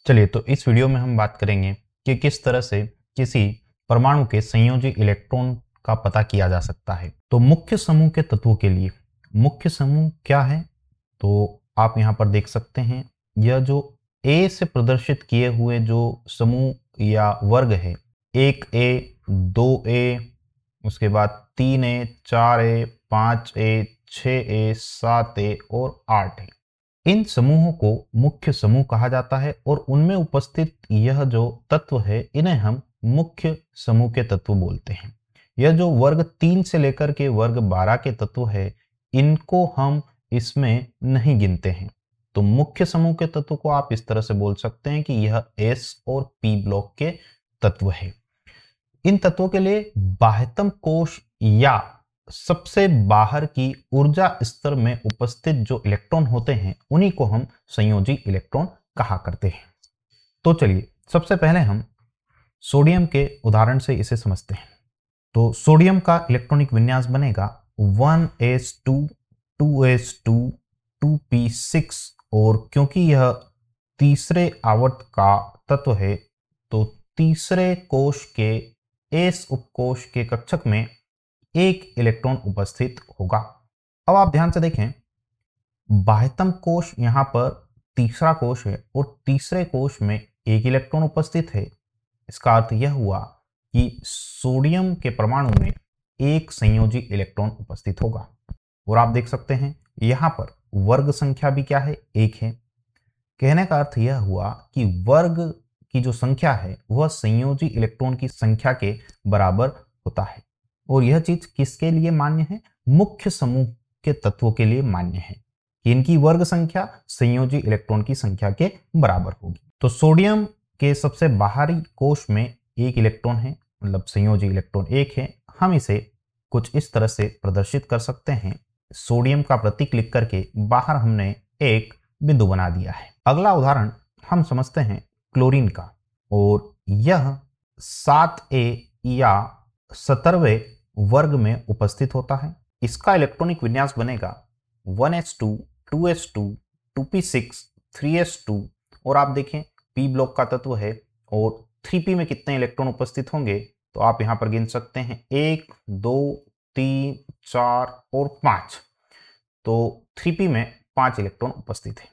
चलिए, तो इस वीडियो में हम बात करेंगे कि किस तरह से किसी परमाणु के संयोजी इलेक्ट्रॉन का पता किया जा सकता है। तो मुख्य समूह के तत्वों के लिए मुख्य समूह क्या है, तो आप यहाँ पर देख सकते हैं। यह जो ए से प्रदर्शित किए हुए जो समूह या वर्ग है, 1A, 2A, उसके बाद 3A, 4A, 5A, 6A, 7A और 8A, इन समूहों को मुख्य समूह कहा जाता है और उनमें उपस्थित यह जो तत्व है इन्हें हम मुख्य समूह के तत्व बोलते हैं। यह जो वर्ग 3 से लेकर के वर्ग 12 के तत्व है, इनको हम इसमें नहीं गिनते हैं। तो मुख्य समूह के तत्व को आप इस तरह से बोल सकते हैं कि यह एस और पी ब्लॉक के तत्व है। इन तत्वों के लिए बाह्यतम कोश या सबसे बाहर की ऊर्जा स्तर में उपस्थित जो इलेक्ट्रॉन होते हैं उन्हीं को हम संयोजी इलेक्ट्रॉन कहा करते हैं। तो चलिए, सबसे पहले हम सोडियम के उदाहरण से इसे समझते हैं। तो सोडियम का इलेक्ट्रॉनिक विन्यास बनेगा 1s2 2s2 2p6 और क्योंकि यह तीसरे आवर्त का तत्व है तो तीसरे कोश के एस उपकोश के कक्षक में एक इलेक्ट्रॉन उपस्थित होगा। अब आप ध्यान से देखें, बाह्यतम कोश यहां पर तीसरा कोश है और तीसरे कोश में एक इलेक्ट्रॉन उपस्थित है। इसका अर्थ यह हुआ कि सोडियम के परमाणु में एक संयोजी इलेक्ट्रॉन उपस्थित होगा। और आप देख सकते हैं यहां पर वर्ग संख्या भी क्या है, 1 है। कहने का अर्थ यह हुआ कि वर्ग की जो संख्या है वह संयोजी इलेक्ट्रॉन की संख्या के बराबर होता है। और यह चीज किसके लिए मान्य है? मुख्य समूह के तत्वों के लिए मान्य है कि इनकी वर्ग संख्या संयोजी इलेक्ट्रॉन की संख्या के बराबर होगी। तो सोडियम के सबसे बाहरी कोश में एक इलेक्ट्रॉन है, मतलब संयोजी इलेक्ट्रॉन 1 है। हम इसे कुछ इस तरह से प्रदर्शित कर सकते हैं। सोडियम का प्रतीक लिख करके बाहर हमने एक बिंदु बना दिया है। अगला उदाहरण हम समझते हैं क्लोरीन का, और यह 7A या 17वें वर्ग में उपस्थित होता है। इसका इलेक्ट्रॉनिक विन्यास बनेगा 1s2 2s2 2p6 3s2 और आप देखें p ब्लॉक का तत्व है और 3p में कितने इलेक्ट्रॉन उपस्थित होंगे तो आप यहां पर गिन सकते हैं 1 2 3 4 और 5। तो 3p में 5 इलेक्ट्रॉन उपस्थित है।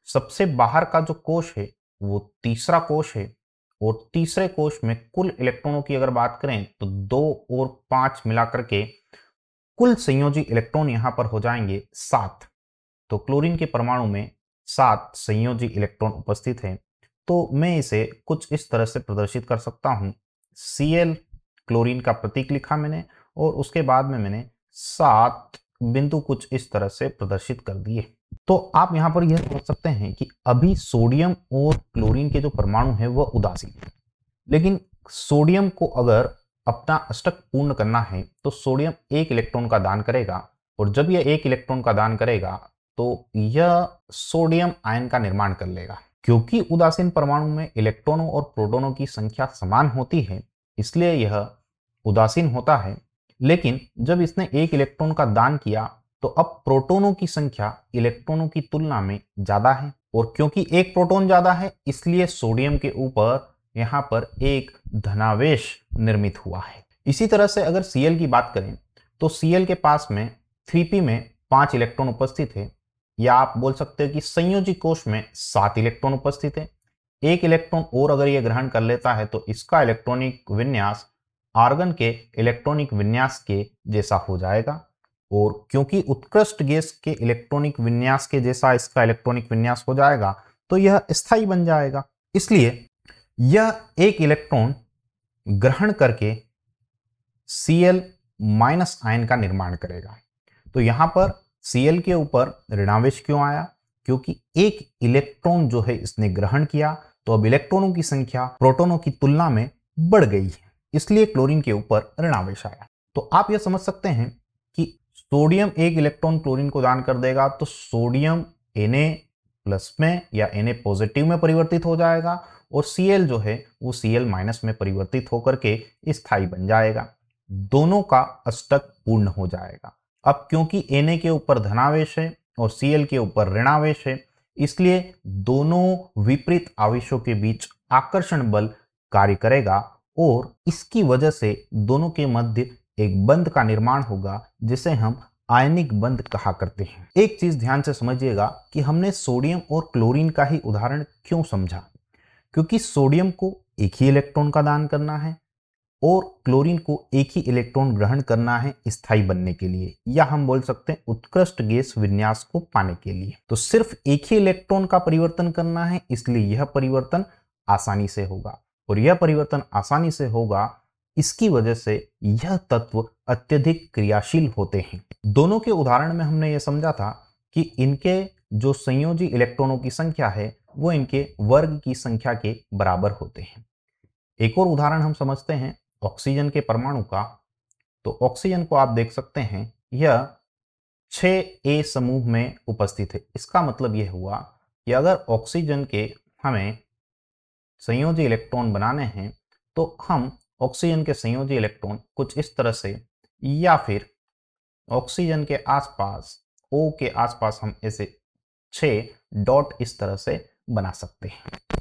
सबसे बाहर का जो कोश है वो तीसरा कोश है और तीसरे कोश में कुल इलेक्ट्रॉनों की अगर बात करें तो 2 और 5 मिलाकर के कुल संयोजी इलेक्ट्रॉन यहां पर हो जाएंगे 7। तो क्लोरीन के परमाणु में 7 संयोजी इलेक्ट्रॉन उपस्थित हैं। तो मैं इसे कुछ इस तरह से प्रदर्शित कर सकता हूं। Cl क्लोरीन का प्रतीक लिखा मैंने और उसके बाद में मैंने 7 बिंदु कुछ इस तरह से प्रदर्शित कर दिए। तो आप यहां पर यह समझ सकते हैं कि अभी सोडियम और क्लोरीन के जो परमाणु है वह उदासीन है, लेकिन सोडियम को अगर अपना अष्टक पूर्ण करना है तो सोडियम एक इलेक्ट्रॉन का दान करेगा और जब यह एक इलेक्ट्रॉन का दान करेगा तो यह सोडियम आयन का निर्माण कर लेगा। क्योंकि उदासीन परमाणु में इलेक्ट्रॉनों और प्रोटॉनों की संख्या समान होती है इसलिए यह उदासीन होता है। लेकिन जब इसने एक इलेक्ट्रॉन का दान किया तो अब प्रोटॉनों की संख्या इलेक्ट्रॉनों की तुलना में ज्यादा है और क्योंकि एक प्रोटॉन ज्यादा है इसलिए सोडियम के ऊपर यहां पर एक धनावेश निर्मित हुआ है। इसी तरह से अगर Cl की बात करें तो Cl के पास में 3p में 5 इलेक्ट्रॉन उपस्थित है, या आप बोल सकते हैं कि संयोजी कोश में 7 इलेक्ट्रॉन उपस्थित है। एक इलेक्ट्रॉन और अगर यह ग्रहण कर लेता है तो इसका इलेक्ट्रॉनिक विन्यास आर्गन के इलेक्ट्रॉनिक विन्यास के जैसा हो जाएगा और क्योंकि उत्कृष्ट गैस के इलेक्ट्रॉनिक विन्यास के जैसा इसका इलेक्ट्रॉनिक विन्यास हो जाएगा तो यह स्थायी बन जाएगा। इसलिए यह एक इलेक्ट्रॉन ग्रहण करके Cl माइनस आयन का निर्माण करेगा। तो यहां पर Cl के ऊपर ऋणावेश क्यों आया? क्योंकि एक इलेक्ट्रॉन जो है इसने ग्रहण किया तो अब इलेक्ट्रॉनों की संख्या प्रोटॉनों की तुलना में बढ़ गई है, इसलिए क्लोरीन के ऊपर ऋणावेश आया। तो आप यह समझ सकते हैं कि सोडियम एक इलेक्ट्रॉन क्लोरीन को दान कर देगा तो सोडियम Na प्लस में या Na पॉजिटिव में परिवर्तित हो जाएगा और Cl जो है वो Cl माइनस में परिवर्तित होकर के स्थायी बन जाएगा। दोनों का अष्टक पूर्ण हो जाएगा। अब क्योंकि Na के ऊपर धनावेश है और Cl के ऊपर ऋणावेश है इसलिए दोनों विपरीत आवेशों के बीच आकर्षण बल कार्य करेगा और इसकी वजह से दोनों के मध्य एक बंध का निर्माण होगा जिसे हम आयनिक बंध कहा करते हैं। एक चीज ध्यान से समझिएगा कि हमने सोडियम और क्लोरीन का ही उदाहरण क्यों समझा, क्योंकि सोडियम को एक ही इलेक्ट्रॉन का दान करना है और क्लोरीन को एक ही इलेक्ट्रॉन ग्रहण करना है स्थायी बनने के लिए, या हम बोल सकते हैं उत्कृष्ट गैस विन्यास को पाने के लिए। तो सिर्फ एक ही इलेक्ट्रॉन का परिवर्तन करना है, इसलिए यह परिवर्तन आसानी से होगा और यह परिवर्तन आसानी से होगा इसकी वजह से यह तत्व अत्यधिक क्रियाशील होते हैं। दोनों के उदाहरण में हमने यह समझा था कि इनके जो संयोजी इलेक्ट्रॉनों की संख्या है वो इनके वर्ग की संख्या के बराबर होते हैं। एक और उदाहरण हम समझते हैं ऑक्सीजन के परमाणु का। तो ऑक्सीजन को आप देख सकते हैं यह 6A समूह में उपस्थित है। इसका मतलब यह हुआ कि अगर ऑक्सीजन के हमें संयोजी इलेक्ट्रॉन बनाने हैं तो हम ऑक्सीजन के संयोजी इलेक्ट्रॉन कुछ इस तरह से, या फिर ऑक्सीजन के आसपास O के आसपास हम इसे 6 डॉट इस तरह से बना सकते हैं।